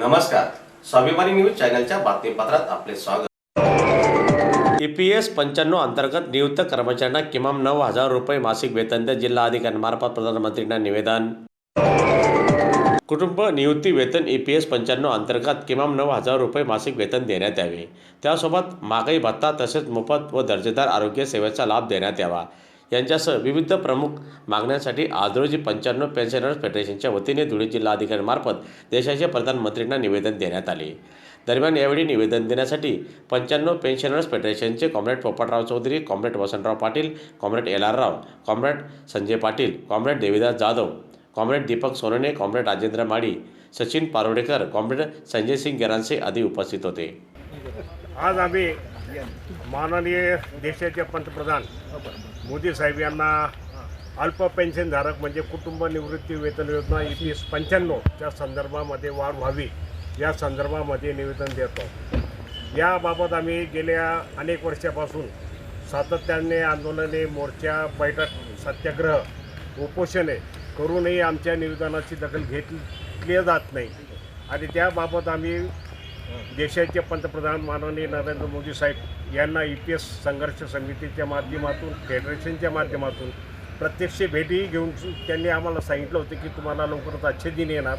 नमस्कार, स्वाभिमानी न्यूज चॅनलच्या बातमीपत्रात आपले स्वागत। EPS 95 अंतर्गत नियुक्त कर्मचाऱ्यांना किमान 9,000 रुपये मासिक वेतन द्या, जिल्हा अधिकाऱ्यांमार्फत प्रधानमंत्र्यांना निवेदन। कुटुंब नियुक्ती वेतन EPS 95 अंतर्गत किमान 9,000 रुपये मासिक वेतन देण्यात यावे। त्यासोबत महागाई भत्ता तसेच मोफत व दर्जेदार आरोग्य सेवेचा लाभ देण्यात यावा यांच्यासह विविध प्रमुख मागण्यांसाठी आज रोजी 95 पेन्शनर्स फेडरेशनच्या वतीने धुळे जिल्हा अधिकाऱ्यांमार्फत देशाच्या प्रधानमंत्र्यांना निवेदन देण्यात आले। दरम्यान यावेळी निवेदन देण्यासाठी 95 पेन्शनर्स फेडरेशनचे comrade Popatrao Chaudhari, comrade Vasantrao Patil, comrade LR Rao, comrade Sanjay Patil, comrade Devidas Jadhav, comrade Deepak Sonane, comrade Rajendra Mali, Sachin Parodekar, comrade Sanjay Singh गेरांसे आदी उपस्थित होते। आज आम्ही माननीय देशाचे पंतप्रधान मोदी साहेब यांना अल्प पेन्शनधारक म्हणजे कुटुंब निवृत्ती वेतन योजना EPS 95 च्या संदर्भामध्ये वाढ व्हावी या संदर्भामध्ये निवेदन देतो। याबाबत आम्ही गेल्या अनेक वर्षापासून सातत्याने आंदोलने, मोर्चा, बैठक, सत्याग्रह, उपोषणे करूनही आमच्या निवेदनाची दखल घेतली जात नाही आणि त्याबाबत आम्ही देशाचे पंतप्रधान माननीय नरेंद्र मोदी साहेब यांना EPS संघर्ष समितीच्या माध्यमातून, फेडरेशनच्या माध्यमातून प्रत्यक्ष भेटी घेऊन त्यांनी आम्हाला सांगितलं होतं की तुम्हाला लवकरच अच्छे दिन येणार,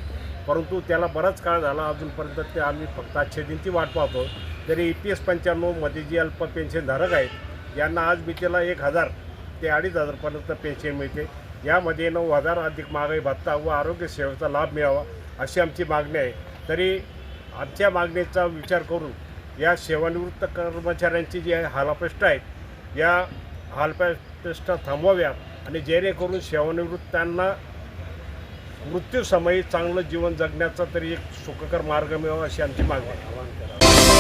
परंतु त्याला बराच काळ झाला, अजूनपर्यंत ते आम्ही फक्त अच्छे दिनची वाट पाहतो। तरी EPS 95 मध्ये जी अल्प पेन्शनधारक आहेत यांना आज बितेला 1,000 ते 2,500पर्यंत पेन्शन मिळते। यामध्ये 9,000 अधिक महागाई भत्ता व आरोग्य सेवेचा लाभ मिळावा अशी आमची मागणी आहे। तरी आमच्या मागणीचा विचार करून या सेवानिवृत्त कर्मचाऱ्यांची जी हालअपेष्टा आहेत या हालअपेष्टा थांबवाव्या आणि जेणेकरून सेवानिवृत्तांना मृत्यूसमयी चांगलं जीवन जगण्याचा तरी एक सुखकर मार्ग मिळावा अशी आमची मागणी आहे।